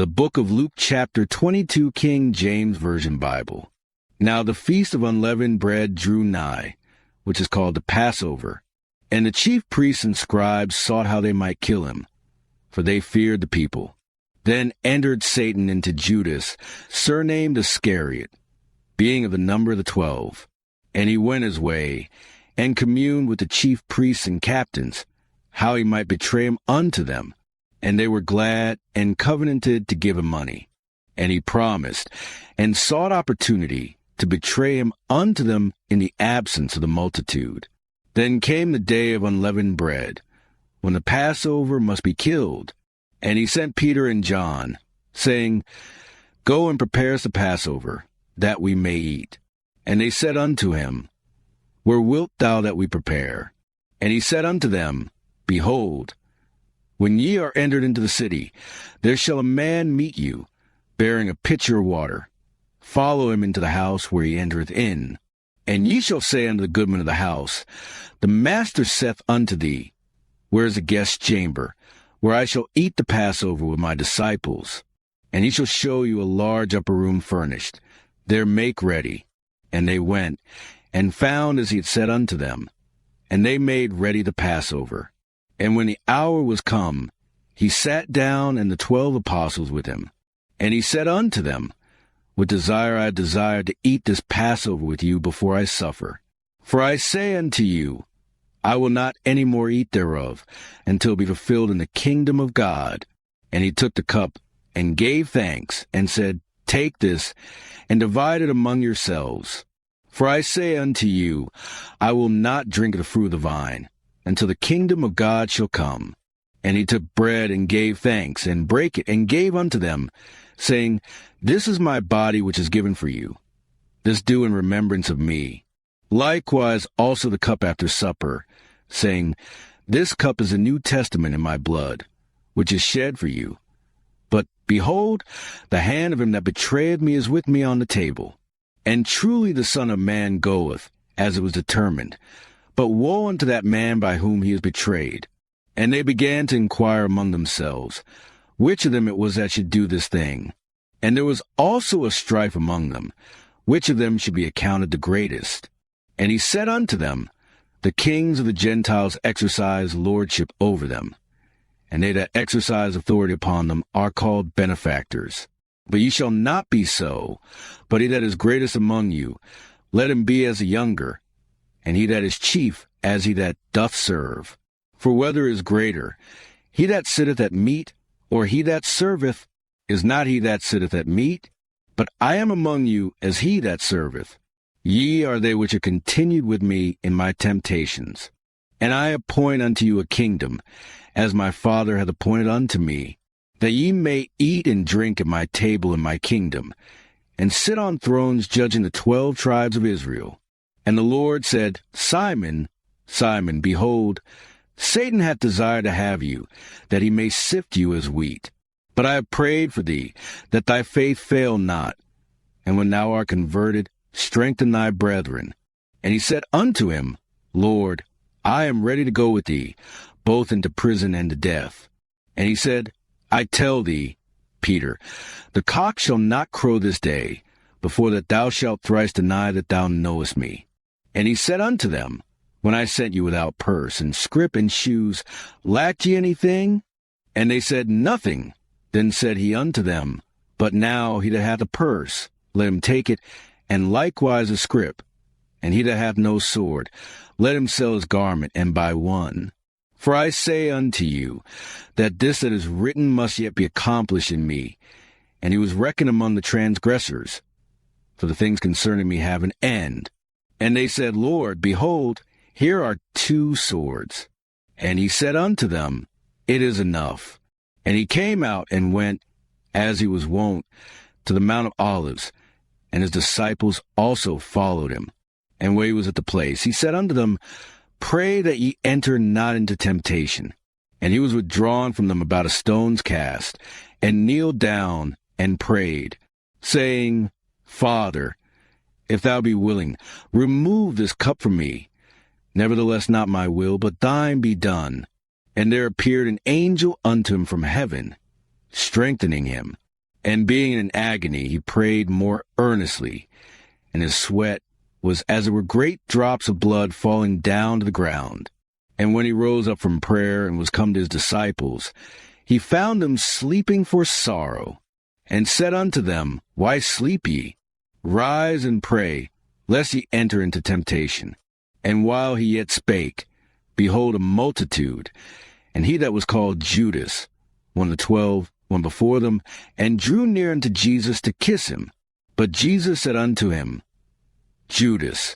The book of Luke chapter 22, King James Version Bible. Now the feast of unleavened bread drew nigh, which is called the Passover. And the chief priests and scribes sought how they might kill him, for they feared the people. Then entered Satan into Judas, surnamed Iscariot, being of the number of the 12. And he went his way, and communed with the chief priests and captains, how he might betray him unto them. And they were glad and covenanted to give him money. And he promised, and sought opportunity to betray him unto them in the absence of the multitude. Then came the day of unleavened bread, when the Passover must be killed. And he sent Peter and John, saying, Go and prepare us the Passover, that we may eat. And they said unto him, Where wilt thou that we prepare? And he said unto them, Behold, when ye are entered into the city, there shall a man meet you, bearing a pitcher of water. Follow him into the house where he entereth in. And ye shall say unto the goodman of the house, The master saith unto thee, Where is the guest chamber, where I shall eat the Passover with my disciples? And he shall show you a large upper room furnished. There make ready. And they went, and found as he had said unto them. And they made ready the Passover. And when the hour was come, he sat down, and the 12 apostles with him. And he said unto them, With desire I desire to eat this Passover with you before I suffer. For I say unto you, I will not any more eat thereof, until it be fulfilled in the kingdom of God. And he took the cup, and gave thanks, and said, Take this, and divide it among yourselves. For I say unto you, I will not drink of the fruit of the vine, until the kingdom of God shall come. And he took bread, and gave thanks, and brake it, and gave unto them, saying, This is my body which is given for you. This do in remembrance of me. Likewise also the cup after supper, saying, This cup is the New Testament in my blood, which is shed for you. But, behold, the hand of him that betrayeth me is with me on the table. And truly the Son of Man goeth, as it was determined. But woe unto that man by whom he is betrayed. And they began to inquire among themselves, which of them it was that should do this thing. And there was also a strife among them, which of them should be accounted the greatest. And he said unto them, The kings of the Gentiles exercise lordship over them, and they that exercise authority upon them are called benefactors. But ye shall not be so, but he that is greatest among you, let him be as a younger, and he that is chief as he that doth serve. For whether is greater, he that sitteth at meat, or he that serveth? Is not he that sitteth at meat? But I am among you as he that serveth. Ye are they which are continued with me in my temptations. And I appoint unto you a kingdom, as my Father hath appointed unto me, that ye may eat and drink at my table in my kingdom, and sit on thrones judging the 12 tribes of Israel. And the Lord said, Simon, Simon, behold, Satan hath desired to have you, that he may sift you as wheat. But I have prayed for thee, that thy faith fail not. And when thou art converted, strengthen thy brethren. And he said unto him, Lord, I am ready to go with thee, both into prison and to death. And he said, I tell thee, Peter, the cock shall not crow this day, before that thou shalt thrice deny that thou knowest me. And he said unto them, When I sent you without purse, and scrip, and shoes, lacked ye anything? And they said, Nothing. Then said he unto them, But now he that hath a purse, let him take it, and likewise a scrip. And he that hath no sword, let him sell his garment, and buy one. For I say unto you, that this that is written must yet be accomplished in me. And he was reckoned among the transgressors. For the things concerning me have an end. And they said, Lord, behold, here are 2 swords. And he said unto them, It is enough. And he came out and went, as he was wont, to the Mount of Olives. And his disciples also followed him. And when he was at the place, he said unto them, Pray that ye enter not into temptation. And he was withdrawn from them about a stone's cast, and kneeled down and prayed, saying, Father, if thou be willing, remove this cup from me. Nevertheless, not my will, but thine be done. And there appeared an angel unto him from heaven, strengthening him. And being in agony, he prayed more earnestly, and his sweat was as it were great drops of blood falling down to the ground. And when he rose up from prayer and was come to his disciples, he found them sleeping for sorrow, and said unto them, Why sleep ye? Rise and pray, lest ye enter into temptation. And while he yet spake, behold, a multitude, and he that was called Judas, one of the 12, went before them, and drew near unto Jesus to kiss him. But Jesus said unto him, Judas,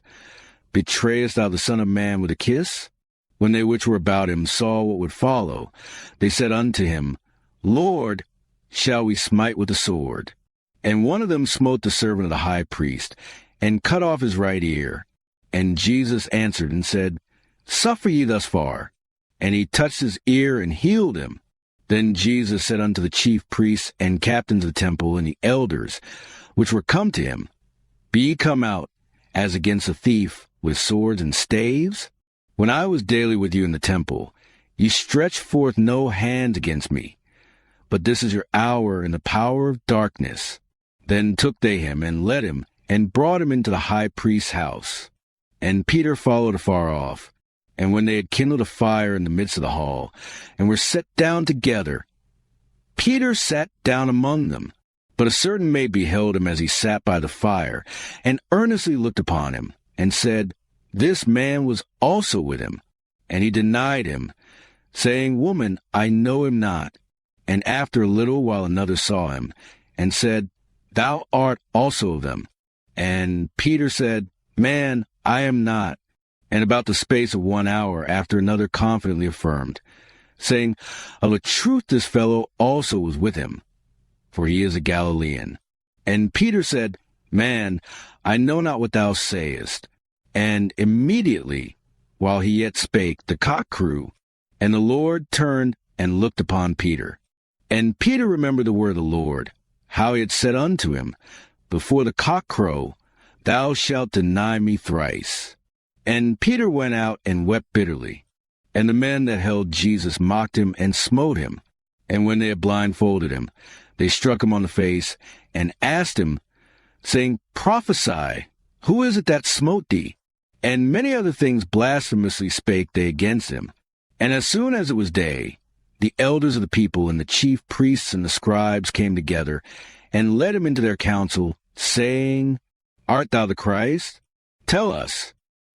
betrayest thou the Son of Man with a kiss? When they which were about him saw what would follow, they said unto him, Lord, shall we smite with the sword? And one of them smote the servant of the high priest, and cut off his right ear. And Jesus answered and said, Suffer ye thus far. And he touched his ear and healed him. Then Jesus said unto the chief priests and captains of the temple and the elders, which were come to him, Be ye come out, as against a thief, with swords and staves? When I was daily with you in the temple, ye stretched forth no hand against me. But this is your hour in the power of darkness. Then took they him, and led him, and brought him into the high priest's house. And Peter followed afar off. And when they had kindled a fire in the midst of the hall, and were set down together, Peter sat down among them. But a certain maid beheld him as he sat by the fire, and earnestly looked upon him, and said, This man was also with him. And he denied him, saying, Woman, I know him not. And after a little while another saw him, and said, Thou art also of them. And Peter said, Man, I am not. And about the space of 1 hour after another confidently affirmed, saying, Of a truth this fellow also was with him, for he is a Galilean. And Peter said, Man, I know not what thou sayest. And immediately, while he yet spake, the cock crew, and the Lord turned and looked upon Peter. And Peter remembered the word of the Lord, how he had said unto him, Before the cock crow, thou shalt deny me thrice. And Peter went out and wept bitterly. And the men that held Jesus mocked him and smote him. And when they had blindfolded him, they struck him on the face, and asked him, saying, Prophesy, who is it that smote thee? And many other things blasphemously spake they against him. And as soon as it was day, the elders of the people and the chief priests and the scribes came together, and led him into their council, saying, Art thou the Christ? Tell us.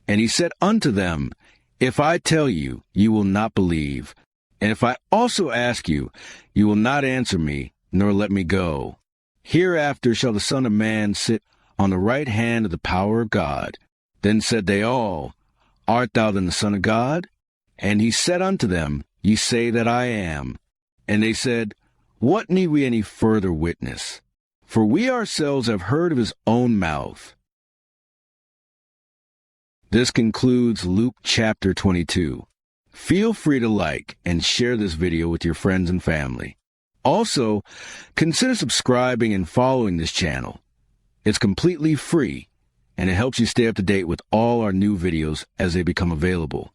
And he said unto them, If I tell you, you will not believe. And if I also ask you, you will not answer me, nor let me go. Hereafter shall the Son of Man sit on the right hand of the power of God. Then said they all, Art thou then the Son of God? And he said unto them, Ye say that I am. And they said, What need we any further witness? For we ourselves have heard of his own mouth. This concludes Luke chapter 22. Feel free to like and share this video with your friends and family. Also, consider subscribing and following this channel. It's completely free, and it helps you stay up to date with all our new videos as they become available.